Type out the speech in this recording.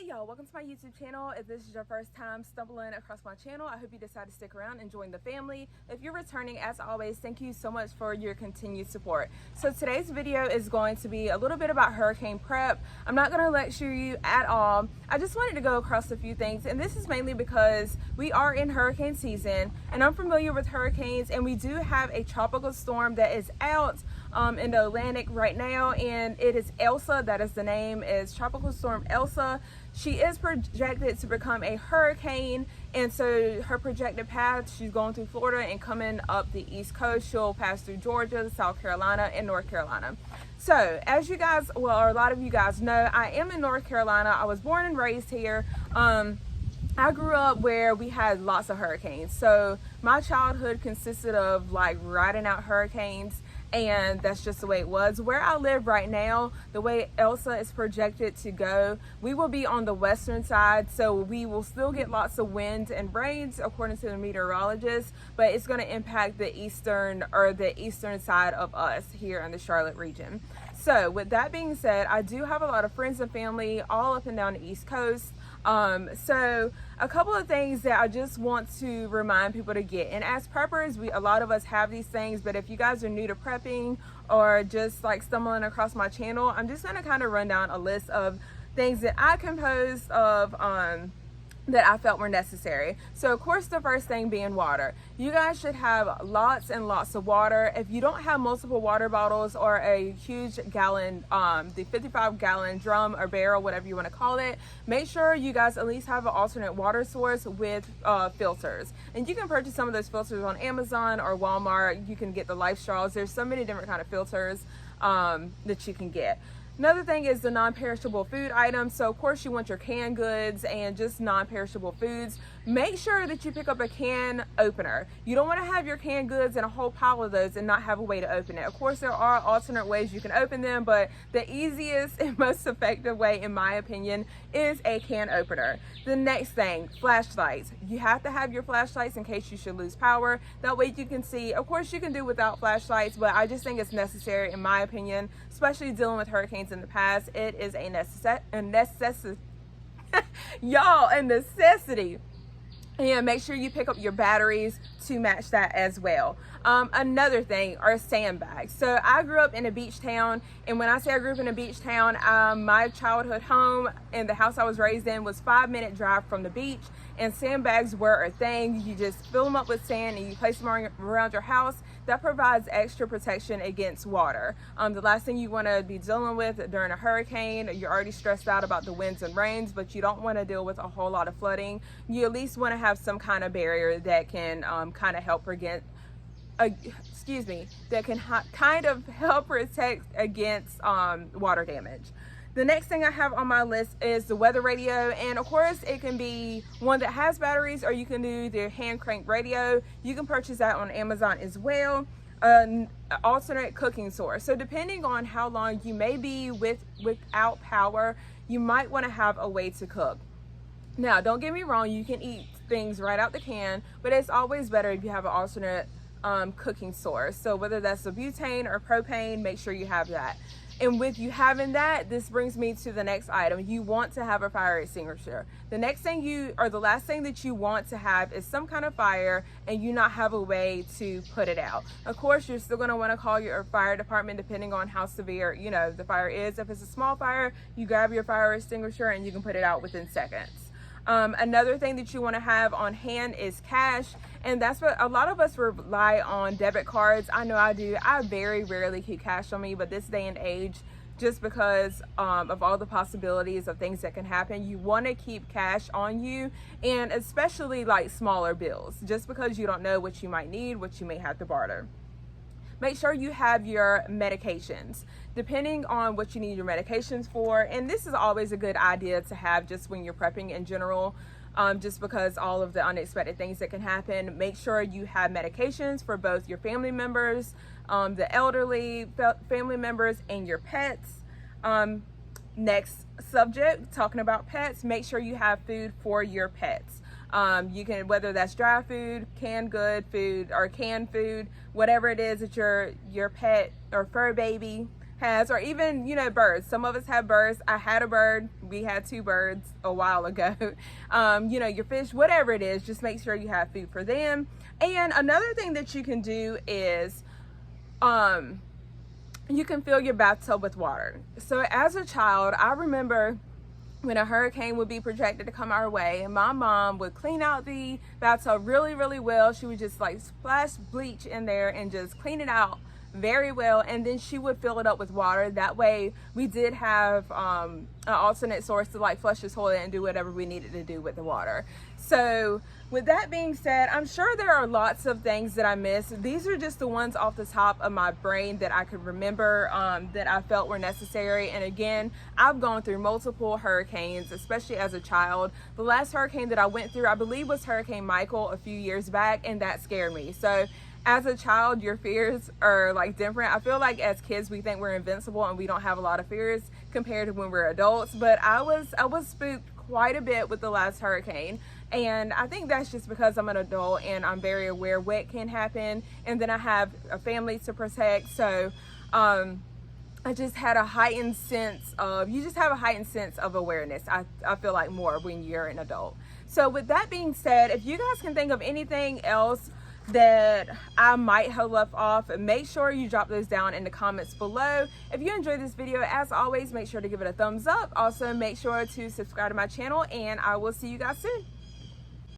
Hey y'all, welcome to my YouTube channel. If this is your first time stumbling across my channel, I hope you decide to stick around and join the family. If you're returning, as always, thank you so much for your continued support. So today's video is going to be a little bit about hurricane prep. I'm not going to lecture you at all. I just wanted to go across a few things, and this is mainly because we are in hurricane season and I'm familiar with hurricanes, and we do have a tropical storm that is out in the Atlantic right now, and it is ELSA. That is the name, is Tropical Storm ELSA. She is projected to become a hurricane, and so her projected path, she's going through Florida and coming up the East Coast. She'll pass through Georgia, South Carolina, and North Carolina. So as you guys, well, or a lot of you guys know, I am in North Carolina. I was born and raised here. I grew up where we had lots of hurricanes. So my childhood consisted of like riding out hurricanes, and that's just the way it was. Where I live right now, the way ELSA is projected to go, we will be on the western side, so we will still get lots of winds and rains according to the meteorologist, but it's going to impact the eastern side of us here in the Charlotte region. So with that being said, I do have a lot of friends and family all up and down the East Coast. So a couple of things that I just want to remind people to get. And as preppers, a lot of us have these things, but if you guys are new to prepping or just like stumbling across my channel, I'm just going to kind of run down a list of things that I composed of that I felt were necessary. So of course, the first thing being water. You guys should have lots and lots of water. If you don't have multiple water bottles or a huge gallon, the 55-gallon drum or barrel, whatever you want to call it, make sure you guys at least have an alternate water source with filters. And you can purchase some of those filters on Amazon or Walmart. You can get the Life Straws. There's so many different kind of filters that you can get. Another thing is the non-perishable food items. So of course you want your canned goods and just non-perishable foods. Make sure that you pick up a can opener. You don't want to have your canned goods in a whole pile of those and not have a way to open it. Of course there are alternate ways you can open them, but the easiest and most effective way, in my opinion, is a can opener. The next thing, flashlights. You have to have your flashlights in case you should lose power. That way you can see. Of course you can do without flashlights, but I just think it's necessary, in my opinion, especially dealing with hurricanes in the past. It is a necessity. Y'all, a necessity. And make sure you pick up your batteries to match that as well. Another thing are sandbags. So I grew up in a beach town, and when I say I grew up in a beach town, my childhood home and the house I was raised in was 5-minute drive from the beach, and sandbags were a thing. You just fill them up with sand and you place them around your house. That provides extra protection against water. The last thing you want to be dealing with during a hurricane, you're already stressed out about the winds and rains, but you don't want to deal with a whole lot of flooding. You at least want to have some kind of barrier that can kind of help protect against water damage. The next thing I have on my list is the weather radio, and of course it can be one that has batteries, or you can do the hand crank radio. You can purchase that on Amazon as well. An alternate cooking source. So depending on how long you may be without power, you might want to have a way to cook. Now, don't get me wrong, you can eat things right out the can, but it's always better if you have an alternate cooking source. So whether that's a butane or propane, make sure you have that. And with you having that, this brings me to the next item. You want to have a fire extinguisher. The last thing that you want to have is some kind of fire, and you not have a way to put it out. Of course, you're still going to want to call your fire department depending on how severe, the fire is. If it's a small fire, you grab your fire extinguisher and you can put it out within seconds. Another thing that you want to have on hand is cash, and that's what a lot of us rely on. Debit cards. I know I do. I very rarely keep cash on me, but this day and age, just because of all the possibilities of things that can happen, you want to keep cash on you, and especially like smaller bills, just because you don't know what you might need, what you may have to barter. Make sure you have your medications, depending on what you need your medications for. And this is always a good idea to have just when you're prepping in general, just because all of the unexpected things that can happen. Make sure you have medications for both your family members, the elderly family members, and your pets. Next subject, talking about pets, make sure you have food for your pets. You can, whether that's dry food, canned good food, or canned food, whatever it is that your pet or fur baby has, or even, you know, birds. Some of us have birds. I had a bird. We had 2 birds a while ago. You know, your fish, whatever it is, just make sure you have food for them. And another thing that you can do is you can fill your bathtub with water. So as a child, I remember when a hurricane would be projected to come our way, and my mom would clean out the bathtub really, really well. She would just like splash bleach in there and just clean it out very well, and then she would fill it up with water. That way we did have an alternate source to like flush the toilet and do whatever we needed to do with the water. So with that being said, I'm sure there are lots of things that I missed. These are just the ones off the top of my brain that I could remember that I felt were necessary. And again, I've gone through multiple hurricanes, especially as a child. The last hurricane that I went through, I believe, was Hurricane Michael a few years back, and that scared me. So as a child, your fears are like different. I feel like as kids, we think we're invincible and we don't have a lot of fears compared to when we're adults. But I was spooked quite a bit with the last hurricane. And I think that's just because I'm an adult and I'm very aware what can happen. And then I have a family to protect. So I just had a heightened sense of, you just have a heightened sense of awareness. I feel like more when you're an adult. So with that being said, if you guys can think of anything else that I might have left off, make sure you drop those down in the comments below. If you enjoyed this video, as always, make sure to give it a thumbs up. Also, make sure to subscribe to my channel, and I will see you guys soon.